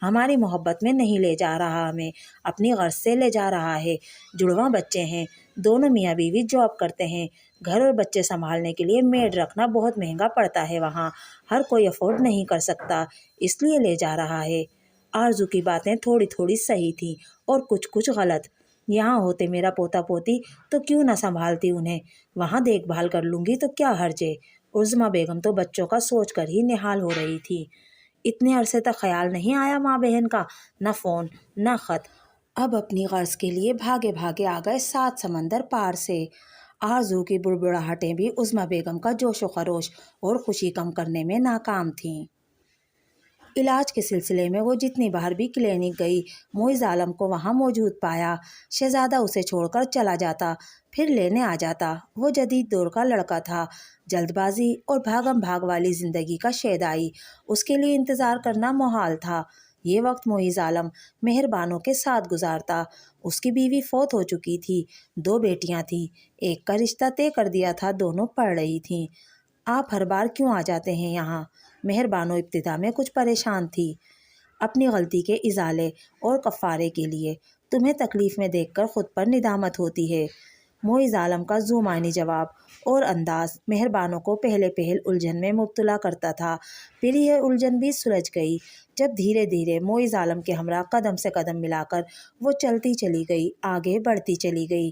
ہماری محبت میں نہیں لے جا رہا، ہمیں اپنی غرض سے لے جا رہا ہے۔ جڑواں بچے ہیں، دونوں میاں بیوی جاب کرتے ہیں، گھر اور بچے سنبھالنے کے لیے میڈ رکھنا بہت مہنگا پڑتا ہے، وہاں ہر کوئی افورڈ نہیں کر سکتا، اس لیے لے جا رہا ہے۔ آرزو کی باتیں تھوڑی تھوڑی صحیح تھیں اور کچھ غلط۔ یہاں ہوتے میرا پوتا پوتی تو کیوں نہ سنبھالتی انہیں، وہاں دیکھ بھال کر لوں گی تو کیا حرج ہے۔ عظمیٰ بیگم تو بچوں کا سوچ کر ہی نہال ہو رہی تھی۔ اتنے عرصے تک خیال نہیں آیا ماں بہن کا، نہ فون نہ خط۔ اب اپنی غرض کے لیے بھاگے بھاگے آ گئے 7 سمندر پار سے۔ آرزو کی بڑبڑاہٹیں بھی عظمیٰ بیگم کا جوش و خروش اور خوشی کم کرنے میں ناکام تھیں۔ علاج کے سلسلے میں وہ جتنی بار بھی کلینک گئی، معیز عالم کو وہاں موجود پایا۔ شہزادہ اسے چھوڑ کر چلا جاتا، پھر لینے آ جاتا۔ وہ جدید دور کا لڑکا تھا، جلد بازی اور بھاگم بھاگ والی زندگی کا شیدائی، اس کے لیے انتظار کرنا محال تھا۔ یہ وقت معیز عالم مہربانوں کے ساتھ گزارتا۔ اس کی بیوی فوت ہو چکی تھی، 2 بیٹیاں تھیں، ایک کا رشتہ طے کر دیا تھا، دونوں پڑھ رہی تھیں۔ آپ ہر بار کیوں آ جاتے ہیں یہاں؟ مہربانوں ابتدا میں کچھ پریشان تھی، اپنی غلطی کے ازالے اور کفارے کے لیے۔ تمہیں تکلیف میں دیکھ کر خود پر ندامت ہوتی ہے۔ معیز عالم کا ذو معنی جواب اور انداز مہربانوں کو پہلے الجھن میں مبتلا کرتا تھا، پھر یہ الجھن بھی سلجھ گئی جب دھیرے دھیرے معیز عالم کے ہمراہ قدم سے قدم ملا کر وہ چلتی چلی گئی، آگے بڑھتی چلی گئی۔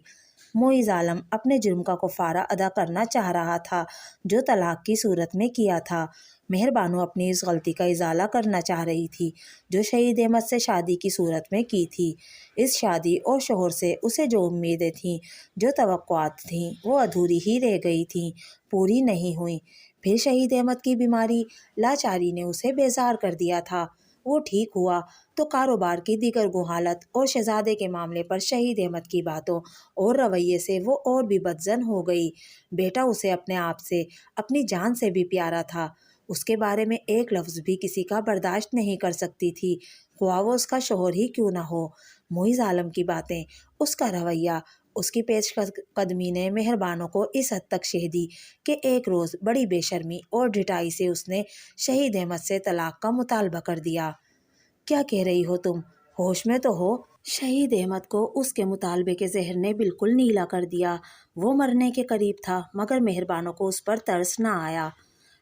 معیز عالم اپنے جرم کا کفارہ ادا کرنا چاہ رہا تھا جو طلاق کی صورت میں کیا تھا۔ مہربانوں اپنی اس غلطی کا ازالہ کرنا چاہ رہی تھی جو شہید احمد سے شادی کی صورت میں کی تھی۔ اس شادی اور شوہر سے اسے جو امیدیں تھیں، جو توقعات تھیں، وہ ادھوری ہی رہ گئی تھیں، پوری نہیں ہوئیں۔ پھر شہید احمد کی بیماری لاچاری نے اسے بیزار کر دیا تھا۔ وہ ٹھیک ہوا تو کاروبار کی دیگر حالت اور شہزادے کے معاملے پر شہید احمد کی باتوں اور رویے سے وہ اور بھی بدظن ہو گئی۔ بیٹا اسے اپنے آپ سے، اپنی جان سے بھی پیارا تھا، اس کے بارے میں ایک لفظ بھی کسی کا برداشت نہیں کر سکتی تھی، خواہ وہ اس کا شوہر ہی کیوں نہ ہو۔ معیز عالم کی باتیں، اس کا رویہ، اس کی پیش قدمی نے مہربانوں کو اس حد تک شہ دی کہ ایک روز بڑی بے شرمی اور ڈھٹائی سے اس نے شہید احمد سے طلاق کا مطالبہ کر دیا۔ کیا کہہ رہی ہو تم؟ ہوش میں تو ہو؟ شہید احمد کو اس کے مطالبے کے زہر نے بالکل نیلا کر دیا۔ وہ مرنے کے قریب تھا، مگر مہربانوں کو اس پر ترس نہ آیا۔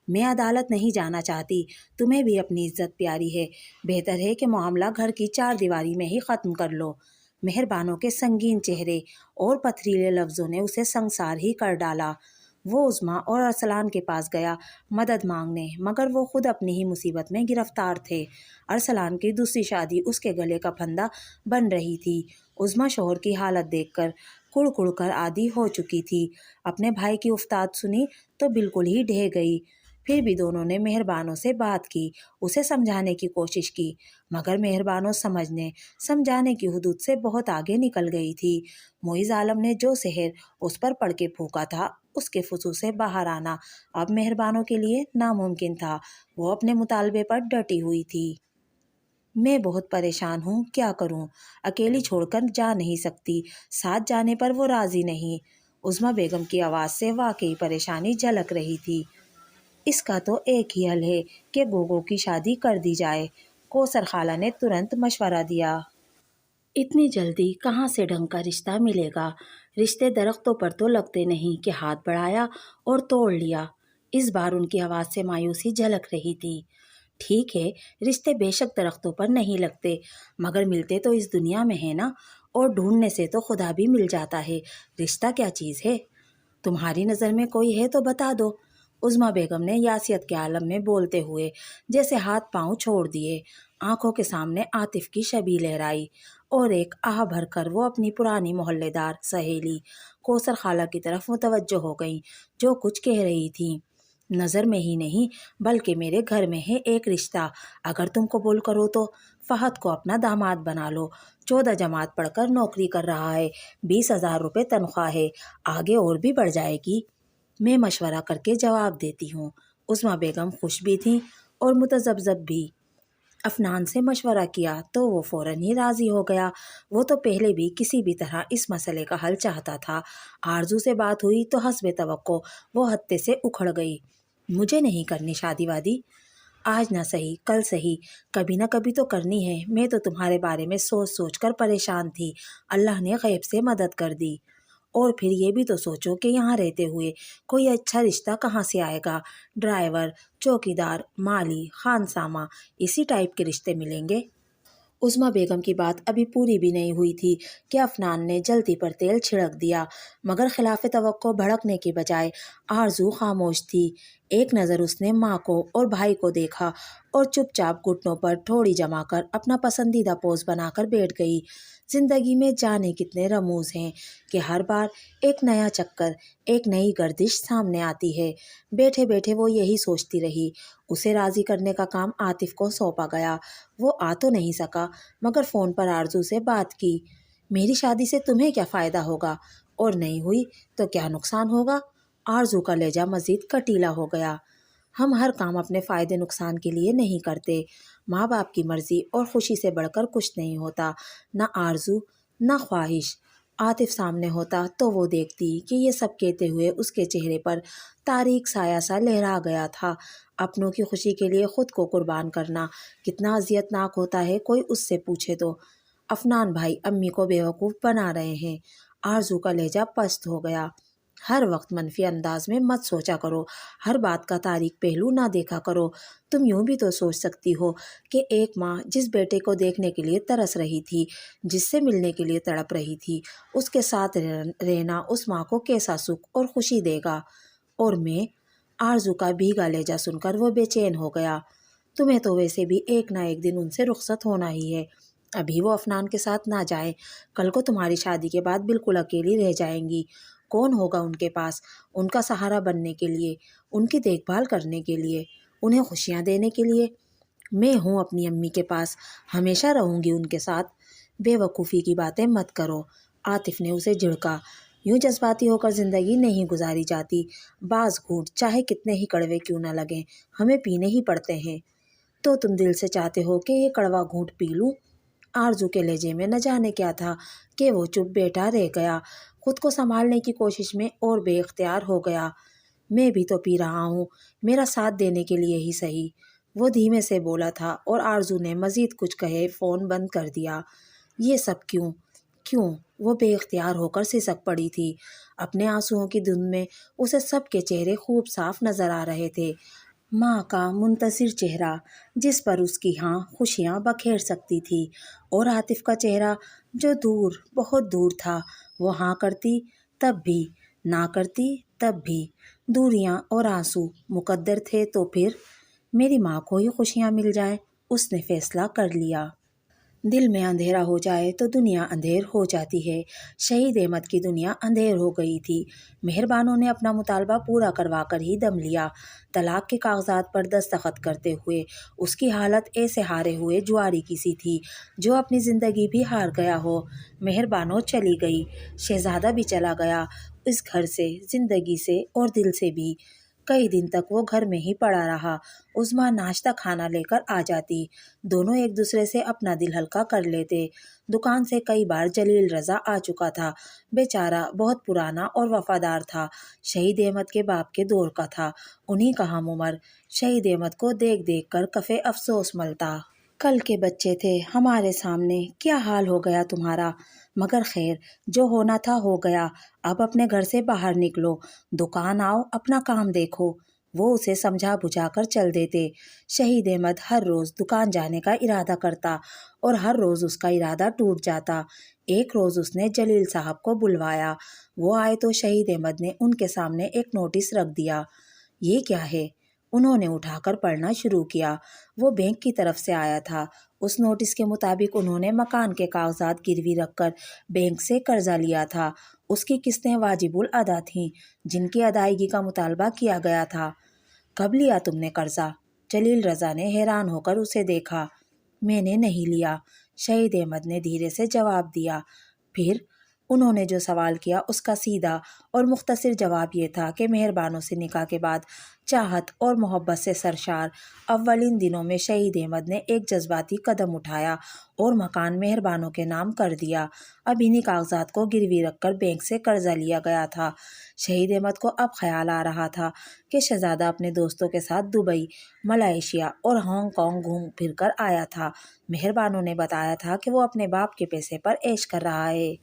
میں عدالت نہیں جانا چاہتی، تمہیں بھی اپنی عزت پیاری ہے، بہتر ہے کہ معاملہ گھر کی 4 دیواری میں ہی ختم کر لو۔ مہربانوں کے سنگین چہرے اور پتھریلے لفظوں نے اسے سنگسار ہی کر ڈالا۔ وہ عظمیٰ اور ارسلان کے پاس گیا مدد مانگنے، مگر وہ خود اپنی ہی مصیبت میں گرفتار تھے۔ ارسلان کی دوسری شادی اس کے گلے کا پھندا بن رہی تھی۔ عظمیٰ شوہر کی حالت دیکھ کر کڑ کڑ کر عادی ہو چکی تھی، اپنے بھائی کی افتاد سنی تو بالکل ہی ڈھہ گئی۔ پھر بھی دونوں نے مہربانوں سے بات کی، اسے سمجھانے کی کوشش کی، مگر مہربانوں سمجھانے کی حدود سے بہت آگے نکل گئی تھی۔ معیز عالم نے جو زہر اس پر پڑھ کے پھونکا تھا، اس کے فضو سے باہر آنا اب مہربانوں کے لیے ناممکن تھا۔ وہ اپنے مطالبے پر ڈٹی ہوئی تھی۔ میں بہت پریشان ہوں، کیا کروں؟ اکیلی چھوڑ کر جا نہیں سکتی، ساتھ جانے پر وہ راضی نہیں۔ عظمیٰ بیگم کی آواز سے واقعی پریشانی جھلک رہی تھی۔ اس کا تو ایک ہی حل ہے کہ گوگو کی شادی کر دی جائے، کوثر خالہ نے ترنت مشورہ دیا۔ اتنی جلدی کہاں سے ڈھنگ کا رشتہ ملے گا؟ رشتے درختوں پر تو لگتے نہیں کہ ہاتھ بڑھایا اور توڑ لیا۔ اس بار ان کی آواز سے مایوسی جھلک رہی تھی۔ ٹھیک ہے، رشتے بے شک درختوں پر نہیں لگتے، مگر ملتے تو اس دنیا میں ہے نا، اور ڈھونڈنے سے تو خدا بھی مل جاتا ہے۔ رشتہ کیا چیز ہے؟ تمہاری نظر میں کوئی ہے تو بتا دو۔ عظمیٰ بیگم نے یاسیت کے عالم میں بولتے ہوئے جیسے ہاتھ پاؤں چھوڑ دیے، آنکھوں کے سامنے عاطف کی شبیہ لہرائی، اور ایک آہ بھر کر وہ اپنی پرانی محلے دار سہیلی کوثر خالہ کی طرف متوجہ ہو گئیں، جو کچھ کہہ رہی تھیں۔ نظر میں ہی نہیں بلکہ میرے گھر میں ہے ایک رشتہ، اگر تم قبول کرو تو فہد کو اپنا داماد بنا لو، 14 جماعت پڑھ کر نوکری کر رہا ہے، 20,000 روپے تنخواہ ہے، آگے اور بھی بڑھ جائے گی۔ میں مشورہ کر کے جواب دیتی ہوں۔ عظمیٰ بیگم خوش بھی تھیں اور متذبذب بھی۔ افنان سے مشورہ کیا تو وہ فوراً ہی راضی ہو گیا، وہ تو پہلے بھی کسی بھی طرح اس مسئلے کا حل چاہتا تھا۔ آرزو سے بات ہوئی تو حسب توقع وہ ہتے سے اکھڑ گئی۔ مجھے نہیں کرنی شادی وادی، آج نہ سہی کل سہی کبھی نہ کبھی تو کرنی ہے۔ میں تو تمہارے بارے میں سوچ سوچ کر پریشان تھی، اللہ نے غیب سے مدد کر دی۔ اور پھر یہ بھی تو سوچو کہ یہاں رہتے ہوئے کوئی اچھا رشتہ کہاں سے آئے گا؟ ڈرائیور، چوکیدار، مالی، خانسامہ، اسی ٹائپ کے رشتے ملیں گے۔ عظمیٰ بیگم کی بات ابھی پوری بھی نہیں ہوئی تھی کہ عفنان نے جلدی پر تیل چھڑک دیا، مگر خلاف توقع بھڑکنے کی بجائے آرزو خاموش تھی۔ ایک نظر اس نے ماں کو اور بھائی کو دیکھا اور چپ چاپ گھٹنوں پر ٹھوڑی جما کر اپنا پسندیدہ پوز بنا کر بیٹھ گئی۔ زندگی میں جانے کتنے رموز ہیں کہ ہر بار ایک نیا چکر، ایک نئی گردش سامنے آتی ہے۔ بیٹھے بیٹھے وہ یہی سوچتی رہی۔ اسے راضی کرنے کا کام عاطف کو سونپا گیا۔ وہ آ تو نہیں سکا مگر فون پر آرزو سے بات کی۔ میری شادی سے تمہیں کیا فائدہ ہوگا؟ اور نہیں ہوئی تو کیا نقصان ہوگا؟ آرزو کا لہجہ مزید کٹیلا ہو گیا۔ ہم ہر کام اپنے فائدے نقصان کے لیے نہیں کرتے۔ ماں باپ کی مرضی اور خوشی سے بڑھ کر کچھ نہیں ہوتا، نہ آرزو نہ خواہش۔ عاطف سامنے ہوتا تو وہ دیکھتی کہ یہ سب کہتے ہوئے اس کے چہرے پر تاریک سایہ سا لہرا گیا تھا۔ اپنوں کی خوشی کے لیے خود کو قربان کرنا کتنا اذیت ناک ہوتا ہے، کوئی اس سے پوچھے تو۔ عفنان بھائی امی کو بیوقوف بنا رہے ہیں۔ آرزو کا لہجہ پست ہو گیا۔ ہر وقت منفی انداز میں مت سوچا کرو، ہر بات کا تاریک پہلو نہ دیکھا کرو۔ تم یوں بھی تو سوچ سکتی ہو کہ ایک ماں جس بیٹے کو دیکھنے کے لیے ترس رہی تھی، جس سے ملنے کے لیے تڑپ رہی تھی، اس کے ساتھ رہنا اس ماں کو کیسا سکھ اور خوشی دے گا۔ اور میں، آرزو کا بھیگا لہجہ سن کر وہ بے چین ہو گیا۔ تمہیں تو ویسے بھی ایک نہ ایک دن ان سے رخصت ہونا ہی ہے۔ ابھی وہ عفنان کے ساتھ نہ جائیں، کل کو تمہاری شادی کے بعد بالکل اکیلی رہ جائیں گی۔ کون ہوگا ان کے پاس ان کا سہارا بننے کے لیے، ان کی دیکھ بھال کرنے کے لیے، انہیں خوشیاں دینے کے لیے؟ میں ہوں اپنی امی کے پاس، ہمیشہ رہوں گی ان کے ساتھ۔ بے وقوفی کی باتیں مت کرو، عاطف نے اسے جھڑکا۔ یوں جذباتی ہو کر زندگی نہیں گزاری جاتی۔ بعض گھونٹ چاہے کتنے ہی کڑوے کیوں نہ لگیں، ہمیں پینے ہی پڑتے ہیں۔ تو تم دل سے چاہتے ہو کہ یہ کڑوا گھونٹ پی لوں؟ آرزو کے لہجے میں نہ جانے کیا تھا کہ وہ چپ بیٹھا رہ گیا، خود کو سنبھالنے کی کوشش میں اور بے اختیار ہو گیا۔ میں بھی تو پی رہا ہوں، میرا ساتھ دینے کے لیے ہی صحیح، وہ دھیمے سے بولا تھا، اور آرزو نے مزید کچھ کہے فون بند کر دیا۔ یہ سب کیوں؟ وہ بے اختیار ہو کر سسک پڑی تھی۔ اپنے آنسوؤں کی دھند میں اسے سب کے چہرے خوب صاف نظر آ رہے تھے۔ ماں کا منتصر چہرہ جس پر اس کی ہاں خوشیاں بکھیر سکتی تھی، اور عاطف کا چہرہ جو دور، بہت دور تھا۔ وہ ہاں کرتی تب بھی، نہ کرتی تب بھی۔ دوریاں اور آنسو مقدر تھے تو پھر میری ماں کو ہی خوشیاں مل جائیں، اس نے فیصلہ کر لیا۔ دل میں اندھیرا ہو جائے تو دنیا اندھیر ہو جاتی ہے۔ شہید احمد کی دنیا اندھیر ہو گئی تھی۔ مہربانوں نے اپنا مطالبہ پورا کروا کر ہی دم لیا۔ طلاق کے کاغذات پر دستخط کرتے ہوئے اس کی حالت ایسے ہارے ہوئے جواری کی سی تھی جو اپنی زندگی بھی ہار گیا ہو۔ مہربانوں چلی گئی، شہزادہ بھی چلا گیا، اس گھر سے، زندگی سے اور دل سے بھی۔ کئی دن تک وہ گھر میں ہی پڑا رہا۔ عظمیٰ ناشتہ کھانا لے کر آ جاتی، دونوں ایک دوسرے سے اپنا دل ہلکا کر لیتے۔ دکان سے کئی بار جلیل رضا آ چکا تھا، بیچارہ بہت پرانا اور وفادار تھا، شہید احمد کے باپ کے دور کا تھا، انہی کا ہم عمر۔ شہید احمد کو دیکھ دیکھ کر کفِ افسوس ملتا۔ کل کے بچے تھے ہمارے سامنے، کیا حال ہو گیا تمہارا؟ مگر خیر، جو ہونا تھا ہو گیا، اب اپنے گھر سے باہر نکلو، دکان آؤ، اپنا کام دیکھو۔ وہ اسے سمجھا بجھا کر چل دیتے۔ شہید احمد ہر روز دکان جانے کا ارادہ کرتا اور ہر روز اس کا ارادہ ٹوٹ جاتا۔ ایک روز اس نے جلیل صاحب کو بلوایا، وہ آئے تو شہید احمد نے ان کے سامنے ایک نوٹس رکھ دیا۔ یہ کیا ہے؟ انہوں نے اٹھا کر پڑھنا شروع کیا۔ وہ بینک کی طرف سے آیا تھا۔ اس نوٹس کے مطابق انہوں نے مکان کے کاغذات گروی رکھ کر بینک سے قرضہ لیا تھا۔ اس کی قسطیں واجب الادا تھیں جن کی ادائیگی کا مطالبہ کیا گیا تھا۔ کب لیا تم نے قرضہ؟ جلیل رضا نے حیران ہو کر اسے دیکھا۔ میں نے نہیں لیا، شہید احمد نے دھیرے سے جواب دیا۔ پھر انہوں نے جو سوال کیا اس کا سیدھا اور مختصر جواب یہ تھا کہ مہربانوں سے نکاح کے بعد چاہت اور محبت سے سرشار اولین دنوں میں شہید احمد نے ایک جذباتی قدم اٹھایا اور مکان مہربانوں کے نام کر دیا۔ اب انہی کاغذات کو گروی رکھ کر بینک سے قرضہ لیا گیا تھا۔ شہید احمد کو اب خیال آ رہا تھا کہ شہزادہ اپنے دوستوں کے ساتھ دبئی، ملائیشیا اور ہانگ کانگ گھوم پھر کر آیا تھا۔ مہربانوں نے بتایا تھا کہ وہ اپنے باپ کے پیسے پر عیش کر رہا ہے۔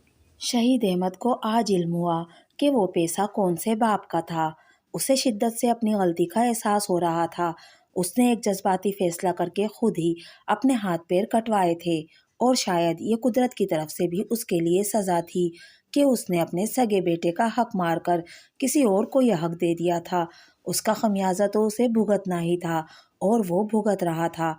شہید احمد کو آج علم ہوا کہ وہ پیسہ کون سے باپ کا تھا۔ اسے شدت سے اپنی غلطی کا احساس ہو رہا تھا۔ اس نے ایک جذباتی فیصلہ کر کے خود ہی اپنے ہاتھ پیر کٹوائے تھے، اور شاید یہ قدرت کی طرف سے بھی اس کے لیے سزا تھی کہ اس نے اپنے سگے بیٹے کا حق مار کر کسی اور کو یہ حق دے دیا تھا۔ اس کا خمیازہ تو اسے بھگتنا ہی تھا، اور وہ بھگت رہا تھا۔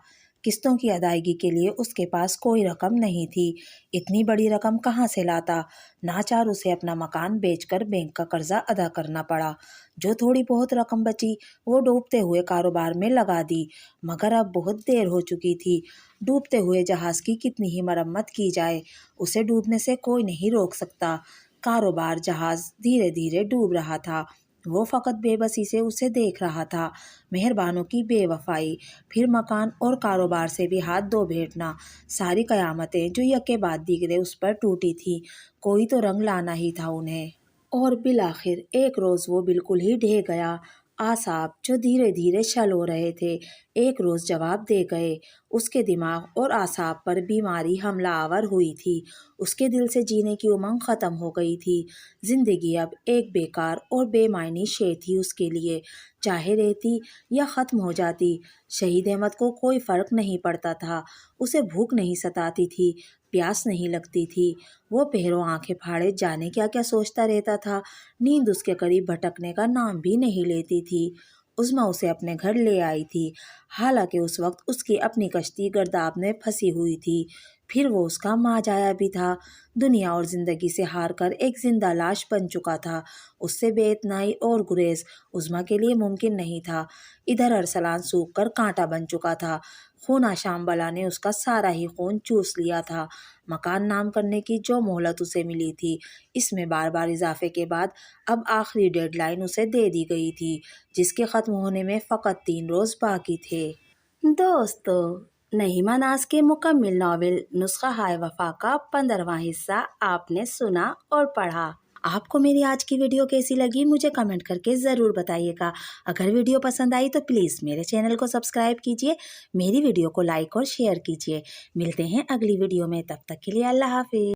قسطوں کی ادائیگی کے لیے اس کے پاس کوئی رقم نہیں تھی۔ اتنی بڑی رقم کہاں سے لاتا؟ ناچار اسے اپنا مکان بیچ کر بینک کا قرضہ ادا کرنا پڑا۔ جو تھوڑی بہت رقم بچی وہ ڈوبتے ہوئے کاروبار میں لگا دی، مگر اب بہت دیر ہو چکی تھی۔ ڈوبتے ہوئے جہاز کی کتنی ہی مرمت کی جائے، اسے ڈوبنے سے کوئی نہیں روک سکتا۔ کاروبار جہاز دھیرے دھیرے ڈوب رہا تھا۔ وہ فقط بے بسی سے اسے دیکھ رہا تھا۔ مہربانوں کی بے وفائی، پھر مکان اور کاروبار سے بھی ہاتھ دھو بیٹھنا، ساری قیامتیں جو یکے بعد دیگرے اس پر ٹوٹی تھی، کوئی تو رنگ لانا ہی تھا انہیں۔ اور بالآخر ایک روز وہ بالکل ہی ڈھہ گیا۔ اعصاب جو دھیرے دھیرے شل ہو رہے تھے ایک روز جواب دے گئے۔ اس کے دماغ اور اعصاب پر بیماری حملہ آور ہوئی تھی۔ اس کے دل سے جینے کی امنگ ختم ہو گئی تھی۔ زندگی اب ایک بیکار اور بے معنی شے تھی اس کے لیے، چاہے رہتی یا ختم ہو جاتی۔ شہید احمد کو کوئی فرق نہیں پڑتا تھا۔ اسے بھوک نہیں ستاتی تھی، پیاس نہیں لگتی تھی۔ وہ پہروں آنکھیں پھاڑے جانے کیا کیا سوچتا رہتا تھا۔ نیند اس کے قریب بھٹکنے کا نام بھی نہیں لیتی تھی۔ عظمیٰ اسے اپنے گھر لے آئی تھی، حالانکہ اس وقت اس کی اپنی کشتی گرداب میں پھنسی ہوئی تھی۔ پھر وہ اس کا ماجایا بھی تھا، دنیا اور زندگی سے ہار کر ایک زندہ لاش بن چکا تھا۔ اس سے بے اتنائی اور گریز عظمیٰ کے لیے ممکن نہیں تھا۔ ادھر ارسلان سوکھ کر کانٹا بن چکا تھا، خونہ شامبلا نے اس کا سارا ہی خون چوس لیا تھا۔ مکان نام کرنے کی جو مہلت اسے ملی تھی، اس میں بار بار اضافے کے بعد اب آخری ڈیڈ لائن اسے دے دی گئی تھی، جس کے ختم ہونے میں فقط 3 روز باقی تھے۔ دوستو، نعیمہ ناز کے مکمل ناول نسخہ ہائے وفا کا 15واں حصہ آپ نے سنا اور پڑھا۔ آپ کو میری آج کی ویڈیو کیسی لگی مجھے کمنٹ کر کے ضرور بتائیے گا۔ اگر ویڈیو پسند آئی تو پلیز میرے چینل کو سبسکرائب کیجیے، میری ویڈیو کو لائک اور شیئر کیجیے۔ ملتے ہیں اگلی ویڈیو میں، تب تک کے لیے اللہ حافظ۔